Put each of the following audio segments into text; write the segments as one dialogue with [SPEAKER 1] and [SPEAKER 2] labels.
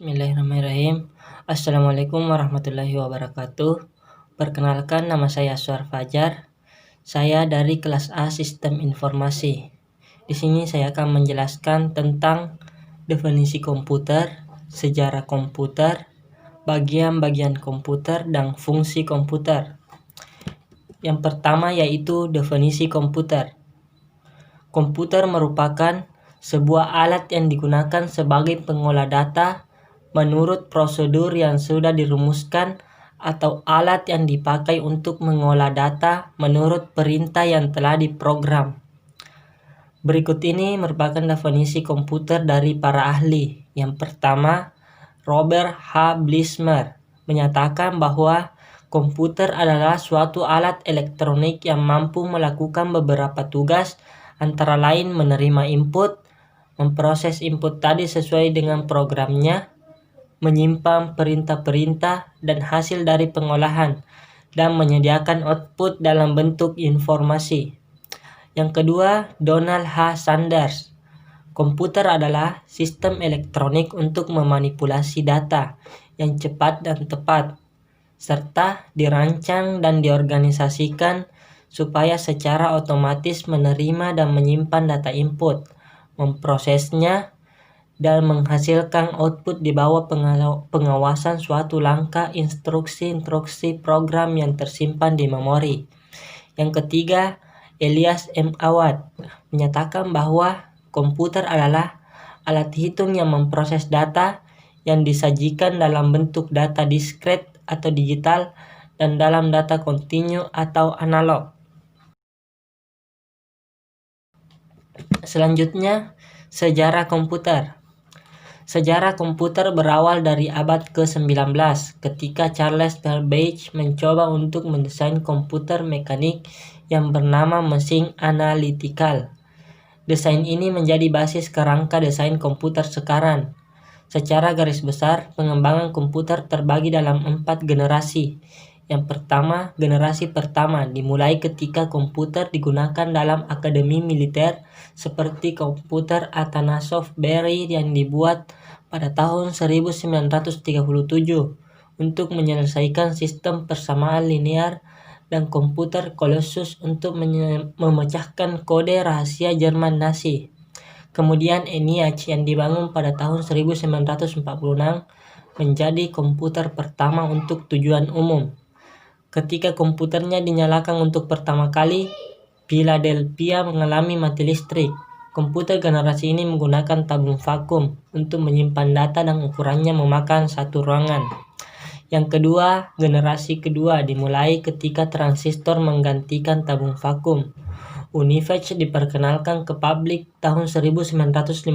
[SPEAKER 1] Bismillahirrahmanirrahim. Assalamualaikum warahmatullahi wabarakatuh. Perkenalkan, nama saya Aswar Fajar. Saya dari kelas A Sistem Informasi. Di sini saya akan menjelaskan tentang definisi komputer, sejarah komputer, bagian-bagian komputer, dan fungsi komputer. Yang pertama yaitu definisi komputer. Komputer merupakan sebuah alat yang digunakan sebagai pengolah data menurut prosedur yang sudah dirumuskan atau alat yang dipakai untuk mengolah data menurut perintah yang telah diprogram. Berikut ini merupakan definisi komputer dari para ahli. Yang pertama, Robert H. Blismer menyatakan bahwa komputer adalah suatu alat elektronik yang mampu melakukan beberapa tugas, antara lain menerima input, memproses input tadi sesuai dengan programnya, menyimpan perintah-perintah dan hasil dari pengolahan, dan menyediakan output dalam bentuk informasi. Yang kedua, Donald H. Sanders. Komputer adalah sistem elektronik untuk memanipulasi data yang cepat dan tepat, serta dirancang dan diorganisasikan supaya secara otomatis menerima dan menyimpan data input, memprosesnya, dan menghasilkan output di bawah pengawasan suatu langkah instruksi-instruksi program yang tersimpan di memori. Yang ketiga, Elias M. Awad menyatakan bahwa komputer adalah alat hitung yang memproses data yang disajikan dalam bentuk data diskret atau digital dan dalam data kontinu atau analog. Selanjutnya, sejarah komputer. Sejarah komputer berawal dari abad ke-19 ketika Charles Babbage mencoba untuk mendesain komputer mekanik yang bernama mesin analitikal. Desain ini menjadi basis kerangka desain komputer sekarang. Secara garis besar, pengembangan komputer terbagi dalam 4 generasi. Yang pertama, generasi pertama dimulai ketika komputer digunakan dalam akademi militer seperti komputer Atanasov Berry yang dibuat pada tahun 1937 untuk menyelesaikan sistem persamaan linear, dan komputer Colossus untuk memecahkan kode rahasia Jerman Nazi. Kemudian ENIAC yang dibangun pada tahun 1946 menjadi komputer pertama untuk tujuan umum. Ketika komputernya dinyalakan untuk pertama kali, Philadelphia mengalami mati listrik. Komputer generasi ini menggunakan tabung vakum untuk menyimpan data dan ukurannya memakan satu ruangan. Yang kedua, generasi kedua dimulai ketika transistor menggantikan tabung vakum. UNIVAC diperkenalkan ke publik tahun 1951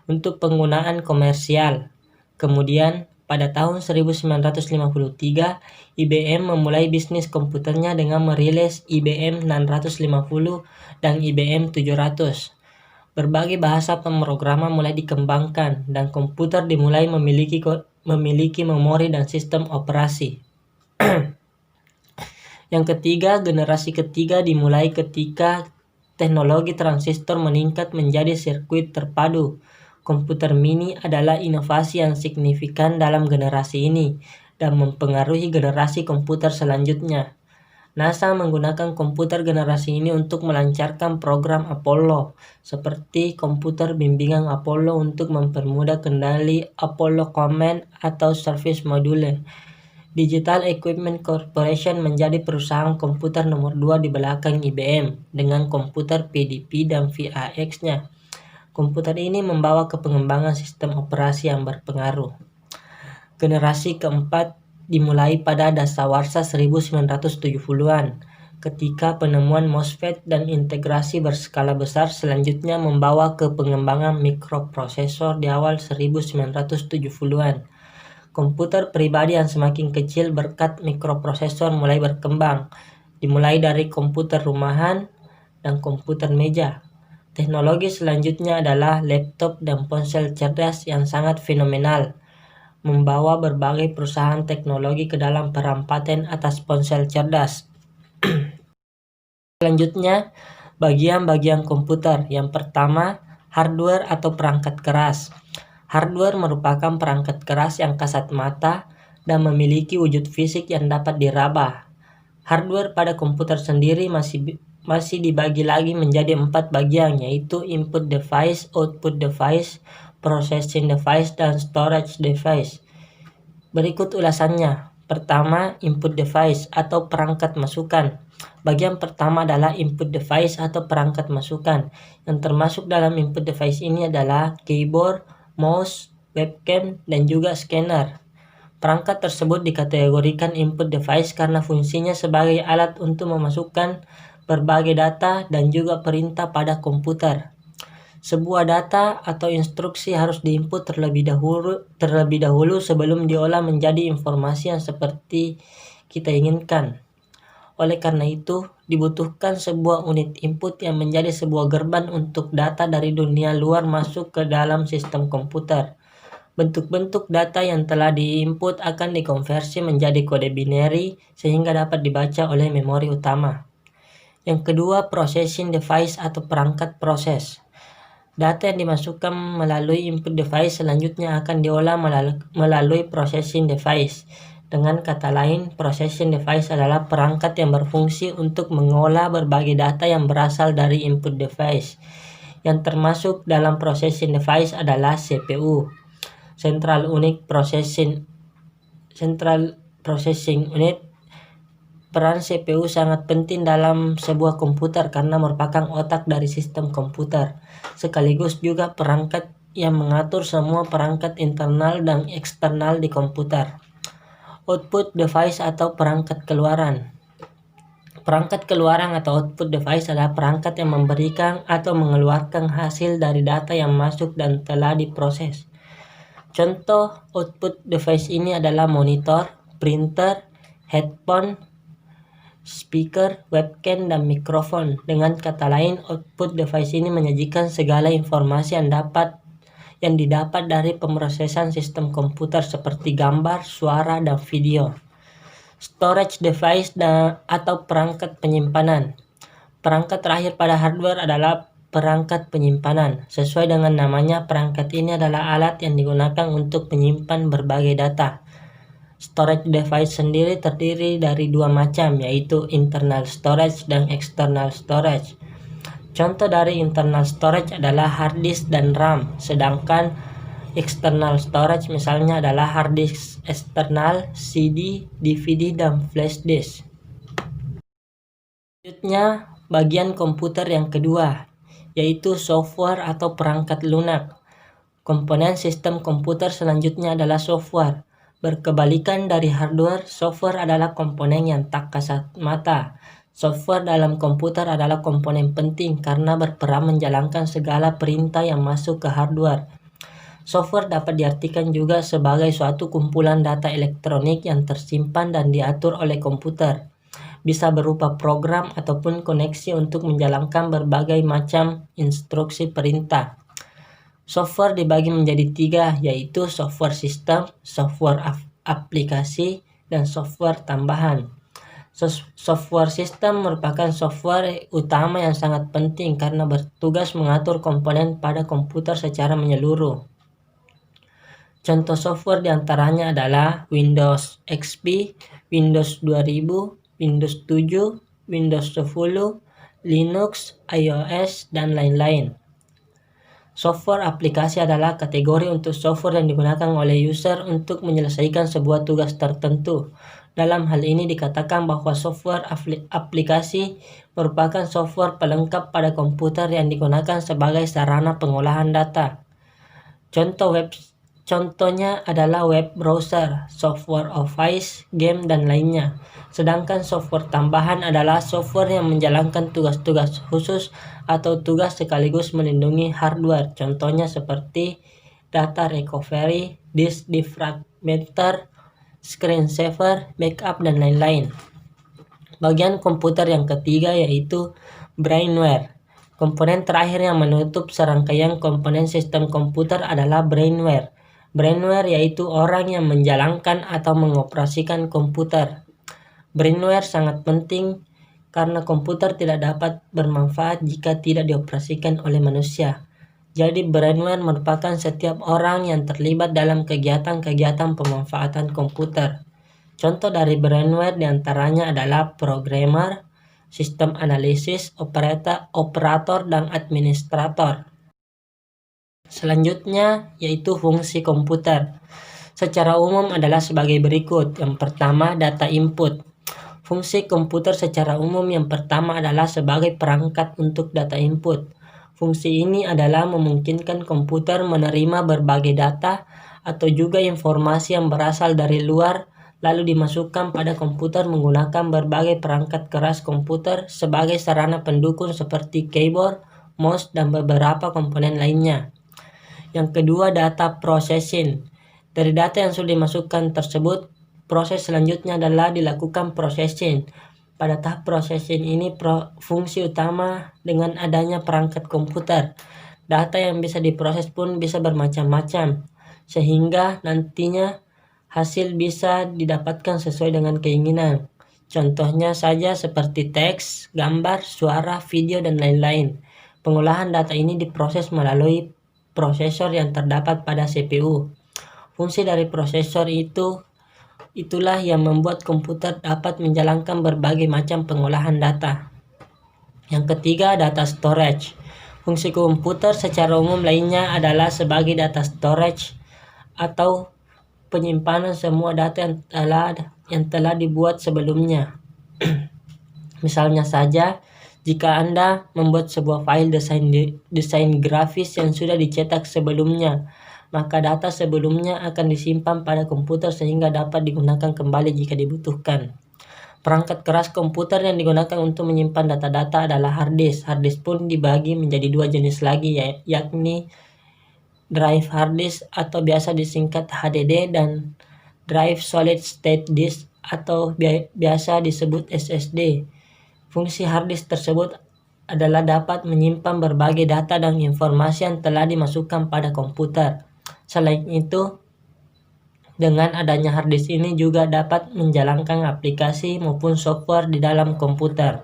[SPEAKER 1] untuk penggunaan komersial. Kemudian, pada tahun 1953, IBM memulai bisnis komputernya dengan merilis IBM 650 dan IBM 700. Berbagai bahasa pemrograman mulai dikembangkan dan komputer dimulai memiliki memori dan sistem operasi. Yang ketiga, generasi ketiga dimulai ketika teknologi transistor meningkat menjadi sirkuit terpadu. Komputer mini adalah inovasi yang signifikan dalam generasi ini dan mempengaruhi generasi komputer selanjutnya. NASA menggunakan komputer generasi ini untuk melancarkan program Apollo, seperti komputer bimbingan Apollo untuk mempermudah kendali Apollo Command atau Service Module. Digital Equipment Corporation menjadi perusahaan komputer nomor 2 di belakang IBM dengan komputer PDP dan VAX-nya. Komputer ini membawa ke pengembangan sistem operasi yang berpengaruh. Generasi keempat dimulai pada dasawarsa 1970-an, ketika penemuan MOSFET dan integrasi berskala besar selanjutnya membawa ke pengembangan mikroprosesor di awal 1970-an. Komputer pribadi yang semakin kecil berkat mikroprosesor mulai berkembang, dimulai dari komputer rumahan dan komputer meja. Teknologi selanjutnya adalah laptop dan ponsel cerdas yang sangat fenomenal, membawa berbagai perusahaan teknologi ke dalam perampatan atas ponsel cerdas. Selanjutnya, bagian-bagian komputer. Yang pertama, hardware atau perangkat keras. Hardware merupakan perangkat keras yang kasat mata dan memiliki wujud fisik yang dapat diraba. Hardware pada komputer sendiri masih dibagi lagi menjadi 4 bagian, yaitu input device, output device, processing device, dan storage device. Berikut ulasannya. Pertama, input device atau perangkat masukan. Bagian pertama adalah input device atau perangkat masukan. Yang termasuk dalam input device ini adalah keyboard, mouse, webcam, dan juga scanner. Perangkat tersebut dikategorikan input device karena fungsinya sebagai alat untuk memasukkan berbagai data dan juga perintah pada komputer. Sebuah data atau instruksi harus diinput terlebih dahulu sebelum diolah menjadi informasi yang seperti kita inginkan. Oleh karena itu, dibutuhkan sebuah unit input yang menjadi sebuah gerbang untuk data dari dunia luar masuk ke dalam sistem komputer. Bentuk-bentuk data yang telah diinput akan dikonversi menjadi kode binary sehingga dapat dibaca oleh memori utama. Yang kedua, processing device atau perangkat proses. Data yang dimasukkan melalui input device selanjutnya akan diolah melalui processing device. Dengan kata lain, processing device adalah perangkat yang berfungsi untuk mengolah berbagai data yang berasal dari input device. Yang termasuk dalam processing device adalah CPU. Central Processing Unit. Peran CPU sangat penting dalam sebuah komputer karena merupakan otak dari sistem komputer, sekaligus juga perangkat yang mengatur semua perangkat internal dan eksternal di komputer. Output device atau perangkat keluaran. Perangkat keluaran atau output device adalah perangkat yang memberikan atau mengeluarkan hasil dari data yang masuk dan telah diproses. Contoh output device ini adalah monitor, printer, headphone, speaker, webcam, dan mikrofon. Dengan kata lain, output device ini menyajikan segala informasi yang didapat dari pemrosesan sistem komputer seperti gambar, suara, dan video. Storage device atau perangkat penyimpanan. Perangkat terakhir pada hardware adalah perangkat penyimpanan. Sesuai dengan namanya, perangkat ini adalah alat yang digunakan untuk menyimpan berbagai data. Storage device sendiri terdiri dari dua macam, yaitu internal storage dan external storage. Contoh dari internal storage adalah hard disk dan RAM, sedangkan external storage misalnya adalah hard disk eksternal, CD, DVD, dan flash disk. Selanjutnya, bagian komputer yang kedua, yaitu software atau perangkat lunak. Komponen sistem komputer selanjutnya adalah software. Berkebalikan dari hardware, software adalah komponen yang tak kasat mata. Software dalam komputer adalah komponen penting karena berperan menjalankan segala perintah yang masuk ke hardware. Software dapat diartikan juga sebagai suatu kumpulan data elektronik yang tersimpan dan diatur oleh komputer. Bisa berupa program ataupun koneksi untuk menjalankan berbagai macam instruksi perintah. Software dibagi menjadi 3, yaitu software sistem, software aplikasi, dan software tambahan. Software sistem merupakan software utama yang sangat penting karena bertugas mengatur komponen pada komputer secara menyeluruh. Contoh software diantaranya adalah Windows XP, Windows 2000, Windows 7, Windows 10, Linux, iOS, dan lain-lain. Software aplikasi adalah kategori untuk software yang digunakan oleh user untuk menyelesaikan sebuah tugas tertentu. Dalam hal ini dikatakan bahwa software aplikasi merupakan software pelengkap pada komputer yang digunakan sebagai sarana pengolahan data. Contohnya adalah web browser, software office, game, dan lainnya. Sedangkan software tambahan adalah software yang menjalankan tugas-tugas khusus atau tugas sekaligus melindungi hardware. Contohnya seperti data recovery, disk defragmenter, screen saver, backup, dan lain-lain. Bagian komputer yang ketiga yaitu brainware. Komponen terakhir yang menutup serangkaian komponen sistem komputer adalah brainware. Brainware yaitu orang yang menjalankan atau mengoperasikan komputer. Brainware sangat penting karena komputer tidak dapat bermanfaat jika tidak dioperasikan oleh manusia. Jadi brainware merupakan setiap orang yang terlibat dalam kegiatan-kegiatan pemanfaatan komputer. Contoh dari brainware diantaranya adalah programmer, sistem analisis, operator, dan administrator. Selanjutnya yaitu fungsi komputer. Secara umum adalah sebagai berikut. Yang pertama, data input. Fungsi komputer secara umum yang pertama adalah sebagai perangkat untuk data input. Fungsi ini adalah memungkinkan komputer menerima berbagai data atau juga informasi yang berasal dari luar lalu dimasukkan pada komputer menggunakan berbagai perangkat keras komputer sebagai sarana pendukung seperti keyboard, mouse, dan beberapa komponen lainnya. Yang kedua, data processing. Dari data yang sudah dimasukkan tersebut, proses selanjutnya adalah dilakukan processing. Pada tahap processing ini fungsi utama dengan adanya perangkat komputer. Data yang bisa diproses pun bisa bermacam-macam, sehingga nantinya hasil bisa didapatkan sesuai dengan keinginan. Contohnya saja seperti teks, gambar, suara, video, dan lain-lain. Pengolahan data ini diproses melalui prosesor yang terdapat pada CPU. Fungsi dari prosesor itulah yang membuat komputer dapat menjalankan berbagai macam pengolahan data. Yang ketiga, data storage. Fungsi komputer secara umum lainnya adalah sebagai data storage atau penyimpanan semua data yang telah dibuat sebelumnya. Misalnya saja, jika Anda membuat sebuah file desain grafis yang sudah dicetak sebelumnya, maka data sebelumnya akan disimpan pada komputer sehingga dapat digunakan kembali jika dibutuhkan. Perangkat keras komputer yang digunakan untuk menyimpan data-data adalah hard disk. Hard disk pun dibagi menjadi dua jenis lagi, yakni drive hard disk atau biasa disingkat HDD dan drive solid state disk atau biasa disebut SSD. Fungsi hard disk tersebut adalah dapat menyimpan berbagai data dan informasi yang telah dimasukkan pada komputer. Selain itu, dengan adanya hard disk ini juga dapat menjalankan aplikasi maupun software di dalam komputer.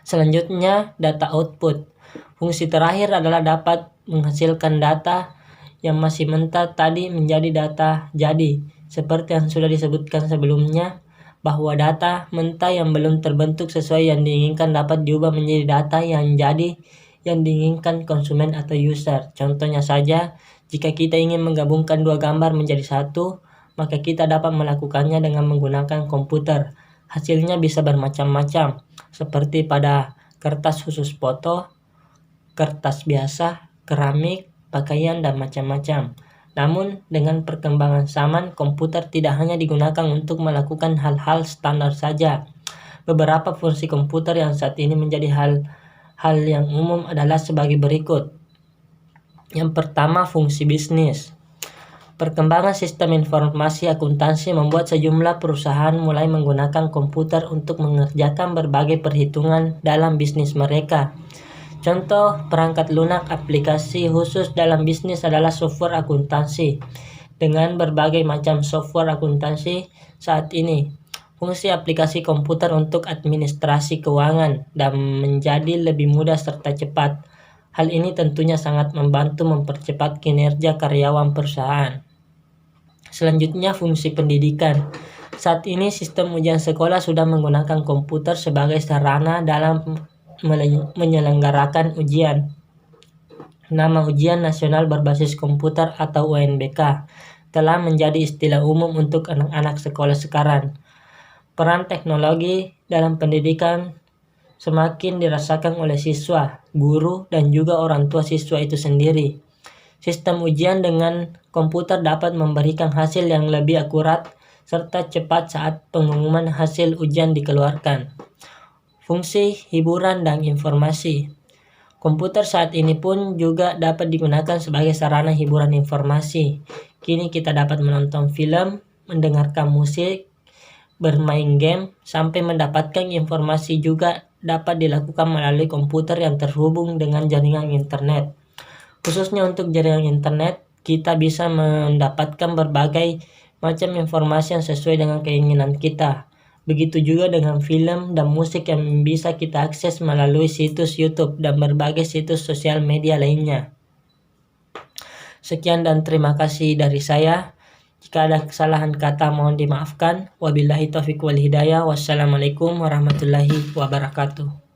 [SPEAKER 1] Selanjutnya, data output. Fungsi terakhir adalah dapat menghasilkan data yang masih mentah tadi menjadi data jadi. Seperti yang sudah disebutkan sebelumnya, bahwa data mentah yang belum terbentuk sesuai yang diinginkan dapat diubah menjadi data yang jadi yang diinginkan konsumen atau user. Contohnya saja, jika kita ingin menggabungkan dua gambar menjadi satu, maka kita dapat melakukannya dengan menggunakan komputer. Hasilnya bisa bermacam-macam, seperti pada kertas khusus foto, kertas biasa, keramik, pakaian, dan macam-macam. Namun, dengan perkembangan zaman, komputer tidak hanya digunakan untuk melakukan hal-hal standar saja. Beberapa fungsi komputer yang saat ini menjadi hal yang umum adalah sebagai berikut. Yang pertama, fungsi bisnis. Perkembangan sistem informasi akuntansi membuat sejumlah perusahaan mulai menggunakan komputer untuk mengerjakan berbagai perhitungan dalam bisnis mereka. Contoh perangkat lunak aplikasi khusus dalam bisnis adalah software akuntansi. Dengan berbagai macam software akuntansi saat ini, fungsi aplikasi komputer untuk administrasi keuangan dan menjadi lebih mudah serta cepat. Hal ini tentunya sangat membantu mempercepat kinerja karyawan perusahaan. Selanjutnya, fungsi pendidikan. Saat ini sistem ujian sekolah sudah menggunakan komputer sebagai sarana dalam menyelenggarakan ujian. Nama Ujian Nasional Berbasis Komputer atau UNBK telah menjadi istilah umum untuk anak-anak sekolah sekarang. Peran teknologi dalam pendidikan semakin dirasakan oleh siswa, guru, dan juga orang tua siswa itu sendiri. Sistem ujian dengan komputer dapat memberikan hasil yang lebih akurat serta cepat saat pengumuman hasil ujian dikeluarkan. Fungsi hiburan dan informasi. Komputer saat ini pun juga dapat digunakan sebagai sarana hiburan informasi. Kini kita dapat menonton film, mendengarkan musik, bermain game, sampai mendapatkan informasi juga dapat dilakukan melalui komputer yang terhubung dengan jaringan internet. Khususnya untuk jaringan internet, kita bisa mendapatkan berbagai macam informasi yang sesuai dengan keinginan kita. Begitu juga dengan film dan musik yang bisa kita akses melalui situs YouTube dan berbagai situs sosial media lainnya. Sekian dan terima kasih dari saya. Jika ada kesalahan kata mohon dimaafkan. Wabillahi taufiq wal hidayah. Wassalamualaikum warahmatullahi wabarakatuh.